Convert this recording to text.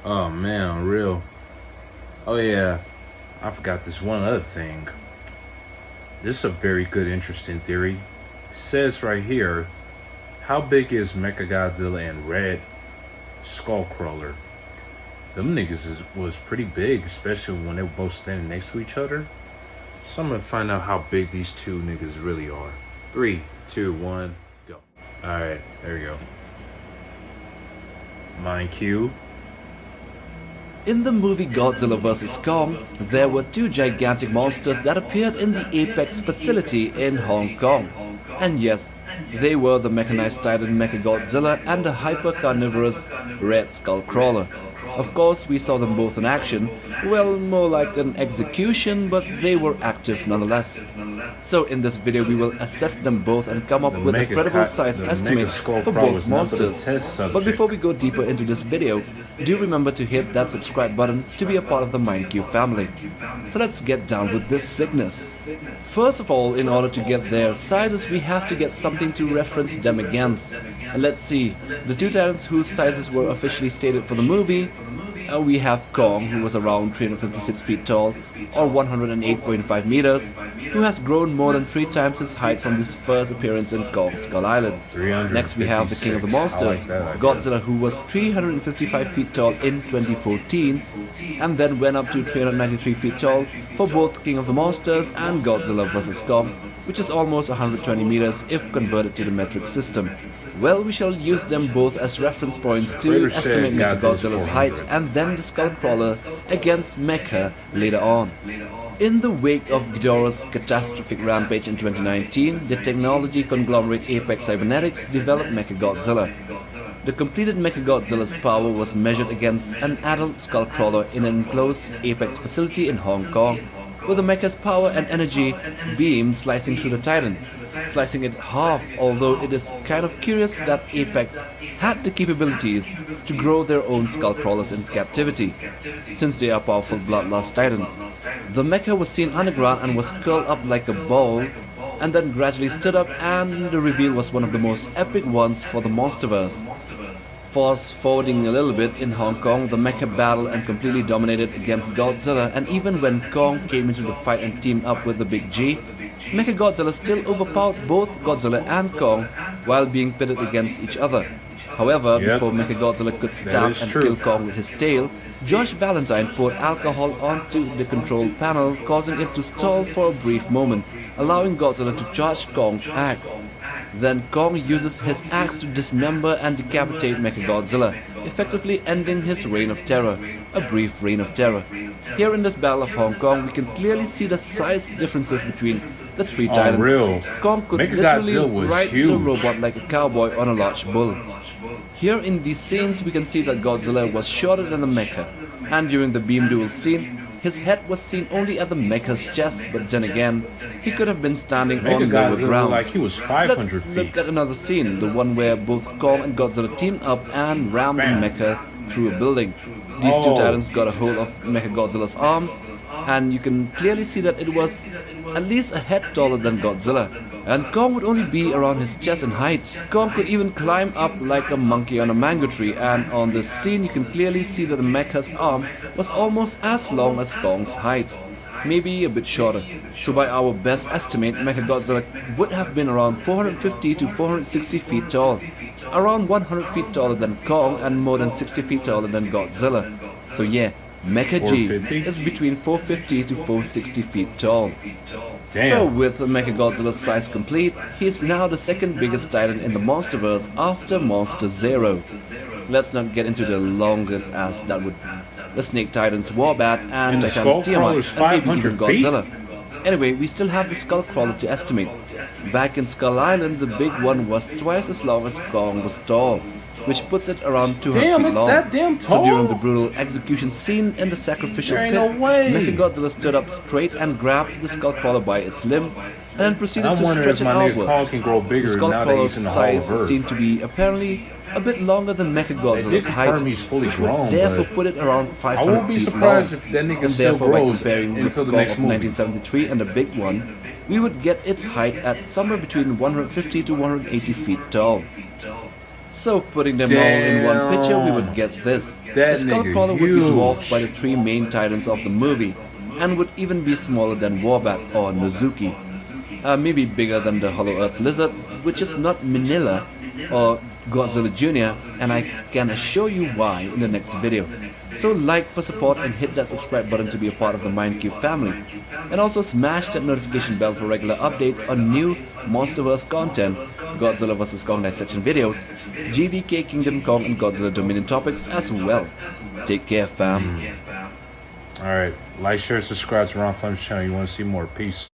Oh man, real. Oh yeah, I forgot this one other thing. This is a very good, interesting theory. It says right here, how big is mechagodzilla and red skullcrawler? Them niggas was pretty big, especially when they were both standing next to each other. So I'm gonna find out how big these two niggas really are. Three, two, one, go. Alright, there we go. Mind cue. In the movie Godzilla vs. Kong, there were two gigantic monsters that appeared in the Apex facility in Hong Kong. And yes, they were the mechanized titan Mechagodzilla and the hyper-carnivorous Red Skullcrawler. Of course, we saw them both in action, well, more like an execution, but they were active nonetheless. So in this video we will assess them both and come up with a credible size estimate for both monsters. But before we go deeper into this video, do remember to hit that subscribe button to be a part of the MindQ family. So let's get down with this sickness. First of all, in order to get their sizes, we have to get something to reference them against. And let's see, the two titans whose sizes were officially stated for the movie, we have Kong, who was around 356 feet tall, or 108.5 meters, who has grown more than 3 times his height from his first appearance in Kong Skull Island. Next we have the king of the monsters, Godzilla, who was 355 feet tall in 2014, and then went up to 393 feet tall for both King of the Monsters and Godzilla vs. Kong, which is almost 120 meters if converted to the metric system. Well, we shall use them both as reference points to estimate Mechagodzilla's height and then the Skullcrawler against Mecha later on. In the wake of Ghidorah's catastrophic rampage in 2019, the technology conglomerate Apex Cybernetics developed Mechagodzilla. The completed Mechagodzilla's power was measured against an adult Skullcrawler in an enclosed Apex facility in Hong Kong, with the mecha's power and energy beam slicing through the Titan, slicing it half, although it is kind of curious that Apex had the capabilities to grow their own Skullcrawlers in captivity, since they are powerful bloodlust Titans. The mecha was seen underground and was curled up like a ball, and then gradually stood up, and the reveal was one of the most epic ones for the Monsterverse. Fast forwarding a little bit, in Hong Kong, the mecha battled and completely dominated against Godzilla, and even when Kong came into the fight and teamed up with the Big G, Mechagodzilla still overpowered both Godzilla and Kong while being pitted against each other. However, before Mechagodzilla could stab and kill Kong with his tail, Josh Valentine poured alcohol onto the control panel, causing it to stall for a brief moment, allowing Godzilla to charge Kong's axe. Then Kong uses his axe to dismember and decapitate Mechagodzilla, effectively ending his reign of terror, a brief reign of terror. Here in this Battle of Hong Kong, we can clearly see the size differences between the three titans. Kong could literally ride the robot like a cowboy on a large bull. Here in these scenes, we can see that Godzilla was shorter than the mecha, and during the beam duel scene, his head was seen only at the mecha's chest, but then again, he could have been standing on lower ground. Like he was 500 feet. Look at another scene, the one where both Kong and Godzilla teamed up and rammed the mecha through a building. These two titans got a hold of Mechagodzilla's arms, and you can clearly see that it was at least a head taller than Godzilla, and Kong would only be around his chest in height. Kong could even climb up like a monkey on a mango tree, and on this scene you can clearly see that the mecha's arm was almost as long as Kong's height, maybe a bit shorter. So by our best estimate, Mechagodzilla would have been around 450 to 460 feet tall, around 100 feet taller than Kong and more than 60 feet taller than Godzilla. So yeah, Mecha G is between 450 to 460 feet tall. So with Mechagodzilla's size complete, he is now the second biggest titan in the Monsterverse after Monster Zero. Let's not get into the longest as that would the Snake Titans Warbat and Titans Tiamat and maybe even Godzilla. Anyway, we still have the Skullcrawler to estimate. Back in Skull Island, the big one was twice as long as Kong was tall, which puts it around 200 feet long. So during the brutal execution scene in the sacrificial pit, Mechagodzilla stood up straight and grabbed the Skullcrawler by its limbs, and then proceeded to stretch it outwards. The Skullcrawler's size is seen to be apparently a bit longer than Mechagodzilla's height, which would therefore put it around 500 feet long, and therefore by comparing with Kong of 1973 and the big one, we would get its height at somewhere between 150 to 180 feet tall. So putting them all in one picture, we would get this. That The nigga skullcrawler would be huge. dwarfed by the three main titans of the movie, and would even be smaller than Warbat or Nozuki. Maybe bigger than the Hollow Earth lizard, which is not Manila or Godzilla Jr., and I can assure you why in the next video. So like for support and hit that subscribe button to be a part of the MindCube family. And also smash that notification bell for regular updates on new Monsterverse content, Godzilla vs Kong dissection videos, GVK Kingdom Kong and Godzilla Dominion topics as well. Take care fam. Alright, like, share, subscribe to Ron Flame's channel. You want to see more. Peace.